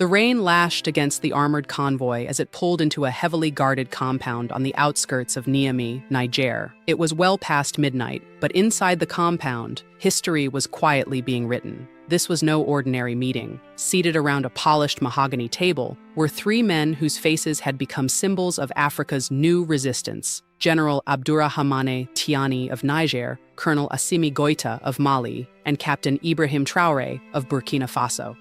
The rain lashed against the armored convoy as it pulled into a heavily guarded compound on the outskirts of Niamey, Niger. It was well past midnight, but inside the compound, history was quietly being written. This was no ordinary meeting. Seated around a polished mahogany table were three men whose faces had become symbols of Africa's new resistance: General Abdourahmane Tiani of Niger, Colonel Assimi Goïta of Mali, and Captain Ibrahim Traoré of Burkina Faso.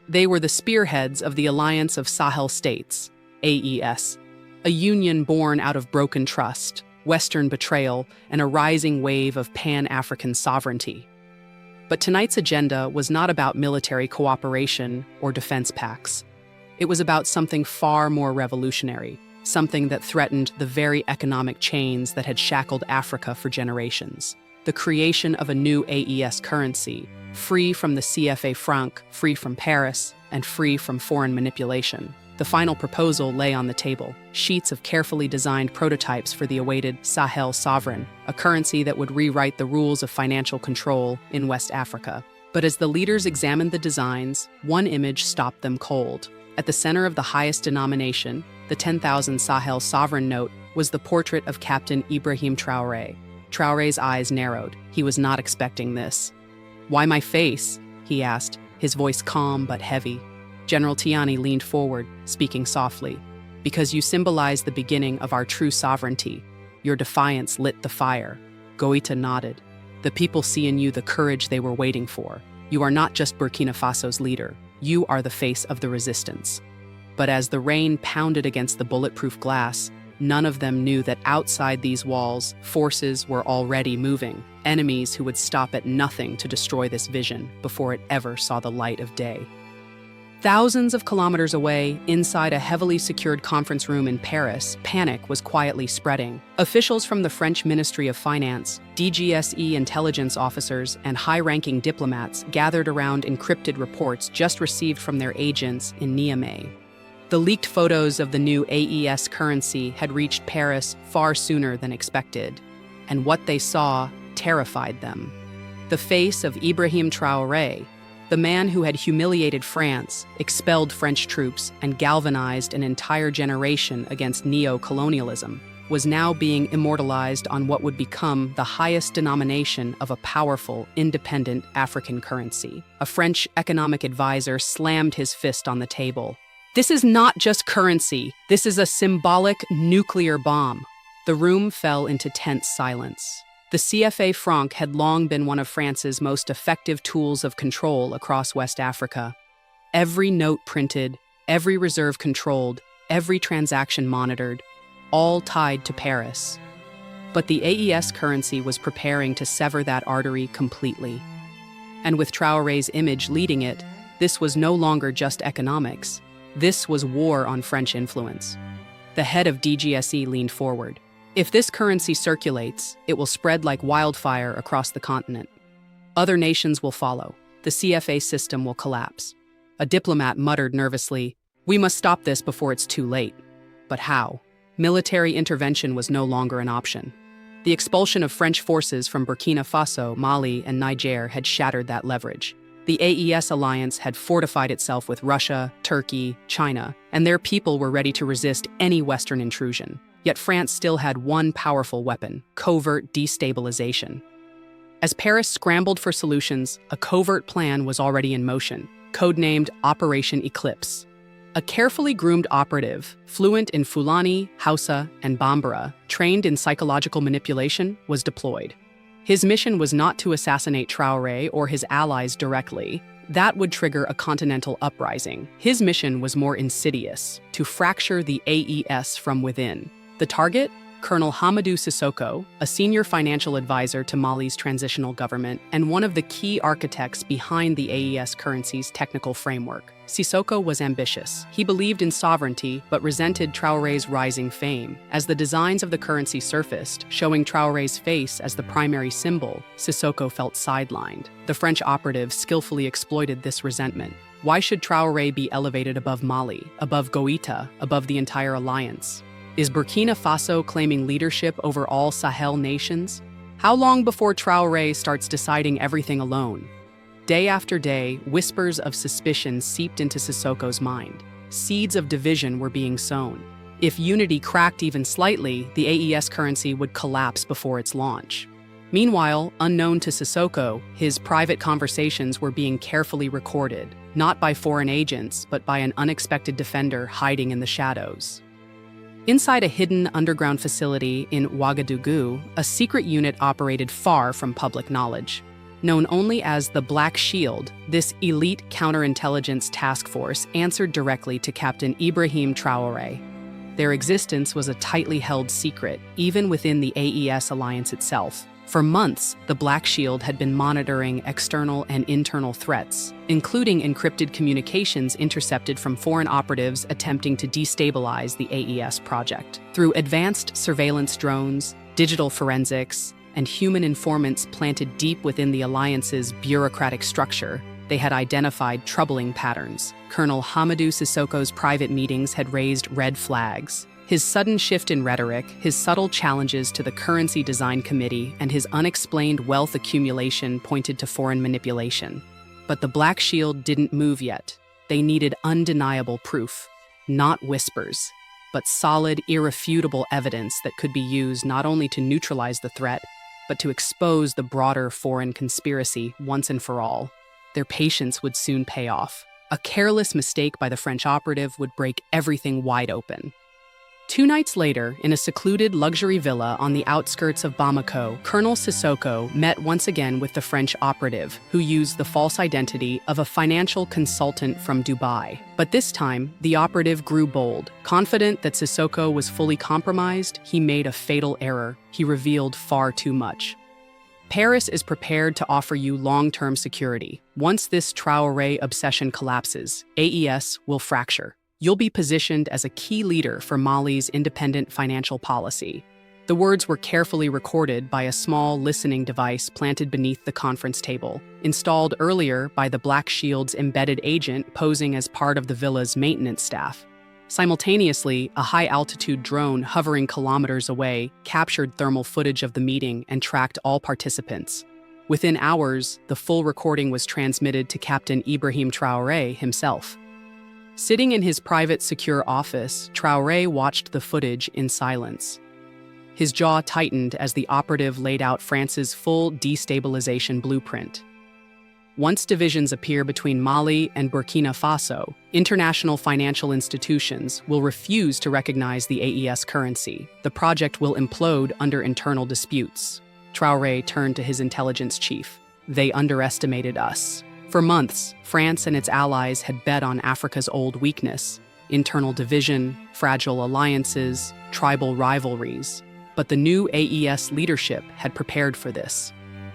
They were the spearheads of the Alliance of Sahel States, AES, a union born out of broken trust, Western betrayal, and a rising wave of Pan-African sovereignty. But tonight's agenda was not about military cooperation or defense pacts. It was about something far more revolutionary, something that threatened the very economic chains that had shackled Africa for generations: the creation of a new AES currency, free from the CFA Franc, free from Paris, and free from foreign manipulation. The final proposal lay on the table: sheets of carefully designed prototypes for the awaited Sahel Sovereign, a currency that would rewrite the rules of financial control in West Africa. But as the leaders examined the designs, one image stopped them cold. At the center of the highest denomination, the 10,000 Sahel Sovereign note, was the portrait of Captain Ibrahim Traoré. Traoré's eyes narrowed. He was not expecting this. "Why my face?" he asked, his voice calm but heavy. General Tiani leaned forward, speaking softly. "Because you symbolize the beginning of our true sovereignty. Your defiance lit the fire." Goïta nodded. "The people see in you the courage they were waiting for. You are not just Burkina Faso's leader. You are the face of the resistance." But as the rain pounded against the bulletproof glass, none of them knew that outside these walls, forces were already moving, enemies who would stop at nothing to destroy this vision before it ever saw the light of day. Thousands of kilometers away, inside a heavily secured conference room in Paris, panic was quietly spreading. Officials from the French Ministry of Finance, DGSE intelligence officers, and high-ranking diplomats gathered around encrypted reports just received from their agents in Niamey. The leaked photos of the new AES currency had reached Paris far sooner than expected, and what they saw terrified them. The face of Ibrahim Traoré, the man who had humiliated France, expelled French troops, and galvanized an entire generation against neo-colonialism, was now being immortalized on what would become the highest denomination of a powerful, independent African currency. A French economic advisor slammed his fist on the table. "This is not just currency. This is a symbolic nuclear bomb." The room fell into tense silence. The CFA Franc had long been one of France's most effective tools of control across West Africa. Every note printed, every reserve controlled, every transaction monitored, all tied to Paris. But the AES currency was preparing to sever that artery completely. And with Traoré's image leading it, this was no longer just economics. This was war on French influence. The head of DGSE leaned forward. "If this currency circulates, it will spread like wildfire across the continent. Other nations will follow. The CFA system will collapse." A diplomat muttered nervously, "We must stop this before it's too late." But how? Military intervention was no longer an option. The expulsion of French forces from Burkina Faso, Mali, and Niger had shattered that leverage. The AES alliance had fortified itself with Russia, Turkey, China, and their people were ready to resist any Western intrusion. Yet France still had one powerful weapon: covert destabilization. As Paris scrambled for solutions, a covert plan was already in motion, codenamed Operation Eclipse. A carefully groomed operative, fluent in Fulani, Hausa, and Bambara, trained in psychological manipulation, was deployed. His mission was not to assassinate Traoré or his allies directly. That would trigger a continental uprising. His mission was more insidious: to fracture the AES from within. The target? Colonel Hamadou Sissoko, a senior financial advisor to Mali's transitional government and one of the key architects behind the AES currency's technical framework. Sissoko was ambitious. He believed in sovereignty, but resented Traoré's rising fame. As the designs of the currency surfaced, showing Traoré's face as the primary symbol, Sissoko felt sidelined. The French operative skillfully exploited this resentment. Why should Traoré be elevated above Mali, above Goïta, above the entire alliance? Is Burkina Faso claiming leadership over all Sahel nations? How long before Traoré starts deciding everything alone? Day after day, whispers of suspicion seeped into Sissoko's mind. Seeds of division were being sown. If unity cracked even slightly, the AES currency would collapse before its launch. Meanwhile, unknown to Sissoko, his private conversations were being carefully recorded, not by foreign agents, but by an unexpected defender hiding in the shadows. Inside a hidden underground facility in Ouagadougou, a secret unit operated far from public knowledge. Known only as the Black Shield, this elite counterintelligence task force answered directly to Captain Ibrahim Traoré. Their existence was a tightly held secret, even within the AES alliance itself. For months, the Black Shield had been monitoring external and internal threats, including encrypted communications intercepted from foreign operatives attempting to destabilize the AES project. Through advanced surveillance drones, digital forensics, and human informants planted deep within the alliance's bureaucratic structure, they had identified troubling patterns. Colonel Hamadou Sissoko's private meetings had raised red flags. His sudden shift in rhetoric, his subtle challenges to the Currency Design Committee, and his unexplained wealth accumulation pointed to foreign manipulation. But the Black Shield didn't move yet. They needed undeniable proof, not whispers, but solid, irrefutable evidence that could be used not only to neutralize the threat, but to expose the broader foreign conspiracy once and for all. Their patience would soon pay off. A careless mistake by the French operative would break everything wide open. 2 nights later, in a secluded luxury villa on the outskirts of Bamako, Colonel Sissoko met once again with the French operative, who used the false identity of a financial consultant from Dubai. But this time, the operative grew bold. Confident that Sissoko was fully compromised, he made a fatal error. He revealed far too much. Paris is prepared to offer you long-term security. Once this Traoré obsession collapses, AES will fracture. You'll be positioned as a key leader for Mali's independent financial policy. The words were carefully recorded by a small listening device planted beneath the conference table, installed earlier by the Black Shield's embedded agent posing as part of the villa's maintenance staff. Simultaneously, a high-altitude drone hovering kilometers away captured thermal footage of the meeting and tracked all participants. Within hours, the full recording was transmitted to Captain Ibrahim Traoré himself. Sitting in his private secure office, Traoré watched the footage in silence. His jaw tightened as the operative laid out France's full destabilization blueprint. Once divisions appear between Mali and Burkina Faso, international financial institutions will refuse to recognize the AES currency. The project will implode under internal disputes. Traoré turned to his intelligence chief. They underestimated us. For months, France and its allies had bet on Africa's old weakness: internal division, fragile alliances, tribal rivalries. But the new AES leadership had prepared for this.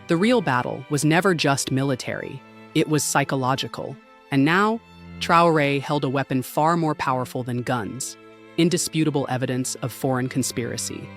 The real battle was never just military, it was psychological. And now, Traoré held a weapon far more powerful than guns: indisputable evidence of foreign conspiracy.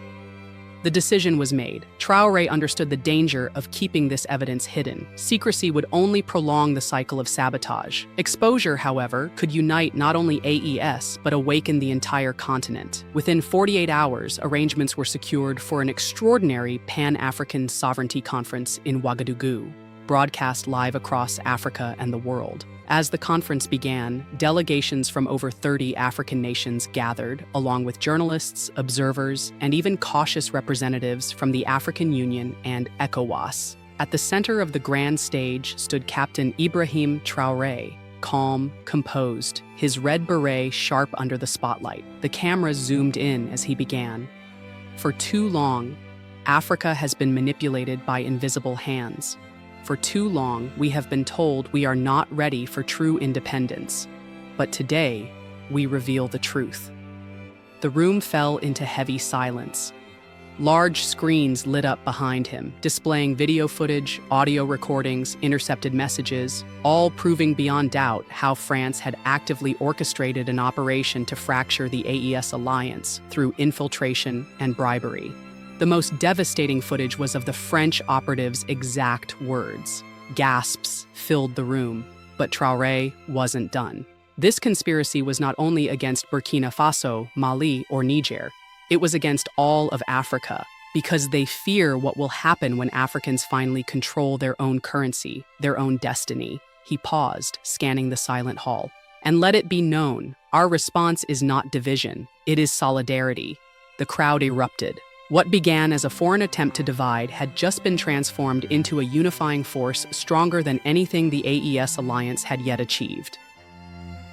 The decision was made. Traoré understood the danger of keeping this evidence hidden. Secrecy would only prolong the cycle of sabotage. Exposure, however, could unite not only AES, but awaken the entire continent. Within 48 hours, arrangements were secured for an extraordinary Pan-African Sovereignty Conference in Ouagadougou, broadcast live across Africa and the world. As the conference began, delegations from over 30 African nations gathered, along with journalists, observers, and even cautious representatives from the African Union and ECOWAS. At the center of the grand stage stood Captain Ibrahim Traoré, calm, composed, his red beret sharp under the spotlight. The camera zoomed in as he began. For too long, Africa has been manipulated by invisible hands. For too long, we have been told we are not ready for true independence. But today, we reveal the truth. The room fell into heavy silence. Large screens lit up behind him, displaying video footage, audio recordings, intercepted messages, all proving beyond doubt how France had actively orchestrated an operation to fracture the AES alliance through infiltration and bribery. The most devastating footage was of the French operative's exact words. Gasps filled the room, but Traoré wasn't done. This conspiracy was not only against Burkina Faso, Mali, or Niger. It was against all of Africa, because they fear what will happen when Africans finally control their own currency, their own destiny. He paused, scanning the silent hall. And let it be known, our response is not division, it is solidarity. The crowd erupted. What began as a foreign attempt to divide had just been transformed into a unifying force stronger than anything the AES alliance had yet achieved.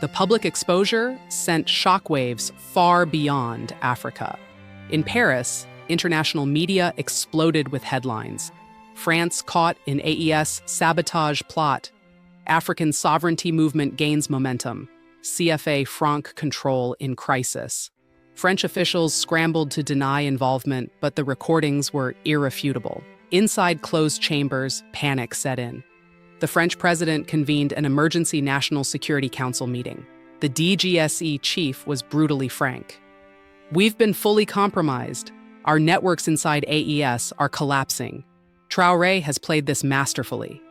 The public exposure sent shockwaves far beyond Africa. In Paris, international media exploded with headlines. France caught in AES sabotage plot. African sovereignty movement gains momentum. CFA Franc control in crisis. French officials scrambled to deny involvement, but the recordings were irrefutable. Inside closed chambers, panic set in. The French president convened an emergency National Security Council meeting. The DGSE chief was brutally frank. "We've been fully compromised. Our networks inside AES are collapsing. Traoré has played this masterfully."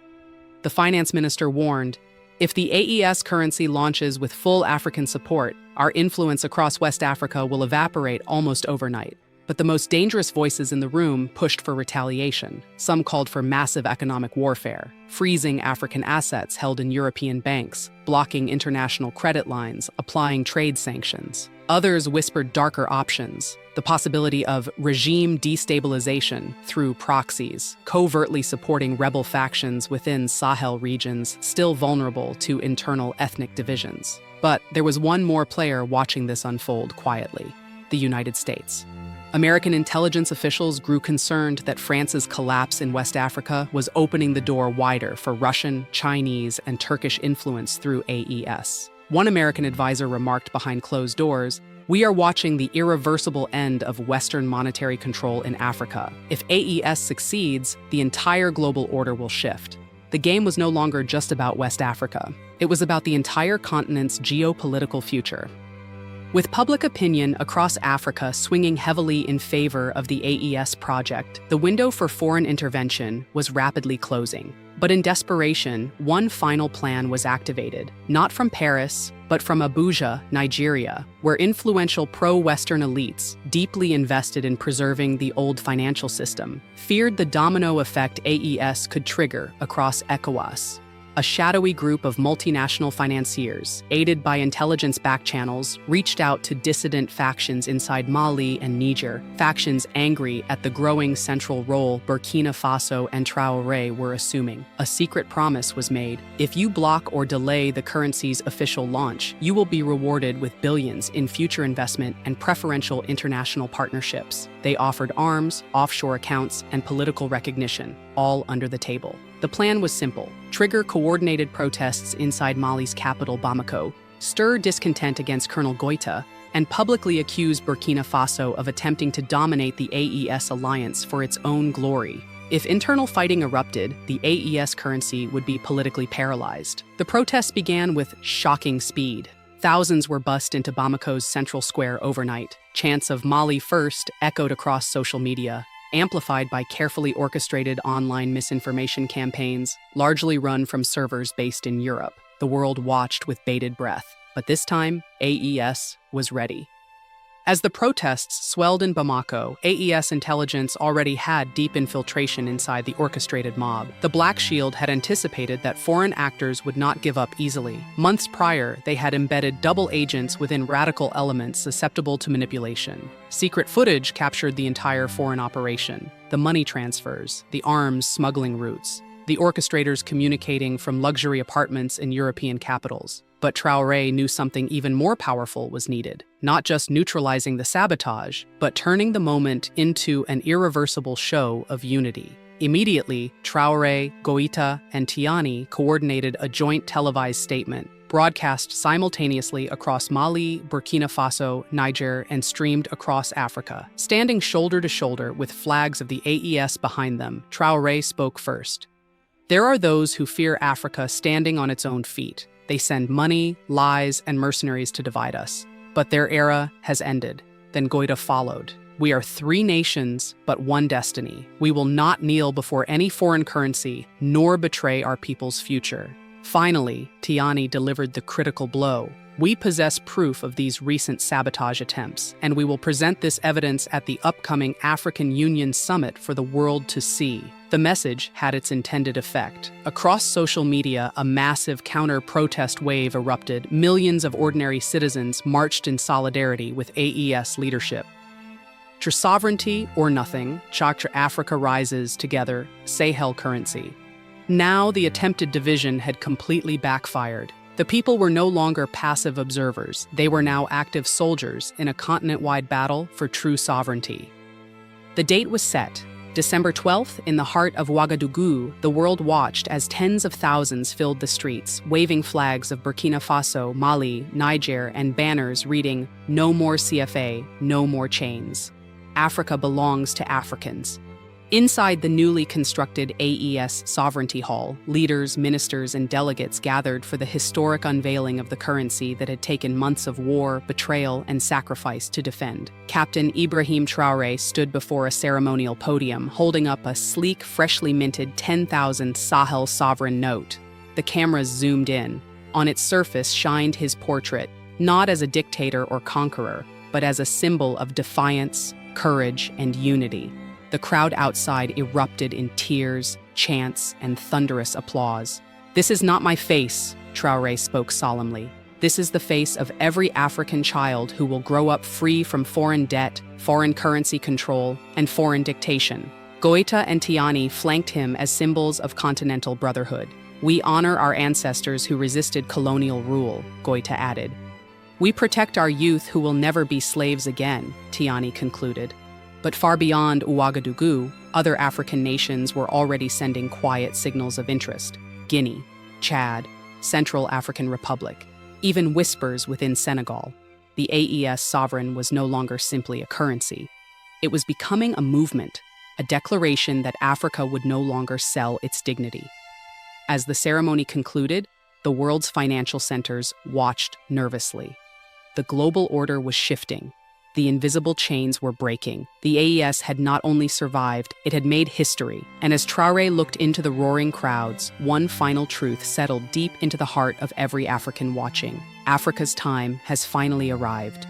The finance minister warned, "If the AES currency launches with full African support, our influence across West Africa will evaporate almost overnight." But the most dangerous voices in the room pushed for retaliation. Some called for massive economic warfare, freezing African assets held in European banks, blocking international credit lines, applying trade sanctions. Others whispered darker options, the possibility of regime destabilization through proxies, covertly supporting rebel factions within Sahel regions still vulnerable to internal ethnic divisions. But there was one more player watching this unfold quietly: the United States. American intelligence officials grew concerned that France's collapse in West Africa was opening the door wider for Russian, Chinese, and Turkish influence through AES. One American advisor remarked behind closed doors, "We are watching the irreversible end of Western monetary control in Africa. If AES succeeds, the entire global order will shift." The game was no longer just about West Africa. It was about the entire continent's geopolitical future. With public opinion across Africa swinging heavily in favor of the AES project, the window for foreign intervention was rapidly closing. But in desperation, one final plan was activated, not from Paris, but from Abuja, Nigeria, where influential pro-Western elites, deeply invested in preserving the old financial system, feared the domino effect AES could trigger across ECOWAS. A shadowy group of multinational financiers, aided by intelligence backchannels, reached out to dissident factions inside Mali and Niger, factions angry at the growing central role Burkina Faso and Traoré were assuming. A secret promise was made: if you block or delay the currency's official launch, you will be rewarded with billions in future investment and preferential international partnerships. They offered arms, offshore accounts, and political recognition, all under the table. The plan was simple: trigger coordinated protests inside Mali's capital Bamako, stir discontent against Colonel Goita, and publicly accuse Burkina Faso of attempting to dominate the AES alliance for its own glory. If internal fighting erupted, the AES currency would be politically paralyzed. The protests began with shocking speed. Thousands were bussed into Bamako's central square overnight. Chants of "Mali first" echoed across social media, amplified by carefully orchestrated online misinformation campaigns, largely run from servers based in Europe. The world watched with bated breath, but this time, AES was ready. As the protests swelled in Bamako, AES intelligence already had deep infiltration inside the orchestrated mob. The Black Shield had anticipated that foreign actors would not give up easily. Months prior, they had embedded double agents within radical elements susceptible to manipulation. Secret footage captured the entire foreign operation: the money transfers, the arms smuggling routes, the orchestrators communicating from luxury apartments in European capitals. But Traoré knew something even more powerful was needed, not just neutralizing the sabotage, but turning the moment into an irreversible show of unity. Immediately, Traoré, Goita, and Tiani coordinated a joint televised statement, broadcast simultaneously across Mali, Burkina Faso, Niger, and streamed across Africa. Standing shoulder to shoulder with flags of the AES behind them, Traoré spoke first. "There are those who fear Africa standing on its own feet. They send money, lies, and mercenaries to divide us. But their era has ended." Then Goita followed. "We are 3 nations, but one destiny. We will not kneel before any foreign currency, nor betray our people's future." Finally, Tiani delivered the critical blow. We possess proof of these recent sabotage attempts, and we will present this evidence at the upcoming African Union Summit for the world to see. The message had its intended effect. Across social media, a massive counter-protest wave erupted. Millions of ordinary citizens marched in solidarity with AES leadership. Sovereignty or nothing, Africa rises together, Sahel currency. Now the attempted division had completely backfired. The people were no longer passive observers. They were now active soldiers in a continent-wide battle for true sovereignty. The date was set. December 12th, in the heart of Ouagadougou, the world watched as tens of thousands filled the streets, waving flags of Burkina Faso, Mali, Niger, and banners reading, "No more CFA, no more chains. Africa belongs to Africans." Inside the newly constructed AES Sovereignty Hall, leaders, ministers, and delegates gathered for the historic unveiling of the currency that had taken months of war, betrayal, and sacrifice to defend. Captain Ibrahim Traoré stood before a ceremonial podium, holding up a sleek, freshly minted 10,000 Sahel Sovereign note. The cameras zoomed in. On its surface shined his portrait, not as a dictator or conqueror, but as a symbol of defiance, courage, and unity. The crowd outside erupted in tears, chants, and thunderous applause. "This is not my face," Traoré spoke solemnly. "This is the face of every African child who will grow up free from foreign debt, foreign currency control, and foreign dictation." Goita and Tiani flanked him as symbols of continental brotherhood. "We honor our ancestors who resisted colonial rule," Goita added. "We protect our youth who will never be slaves again," Tiani concluded. But far beyond Ouagadougou, other African nations were already sending quiet signals of interest. Guinea, Chad, Central African Republic, even whispers within Senegal. The AES sovereign was no longer simply a currency. It was becoming a movement, a declaration that Africa would no longer sell its dignity. As the ceremony concluded, the world's financial centers watched nervously. The global order was shifting. The invisible chains were breaking. The AES had not only survived, it had made history. And as Traoré looked into the roaring crowds, one final truth settled deep into the heart of every African watching. Africa's time has finally arrived.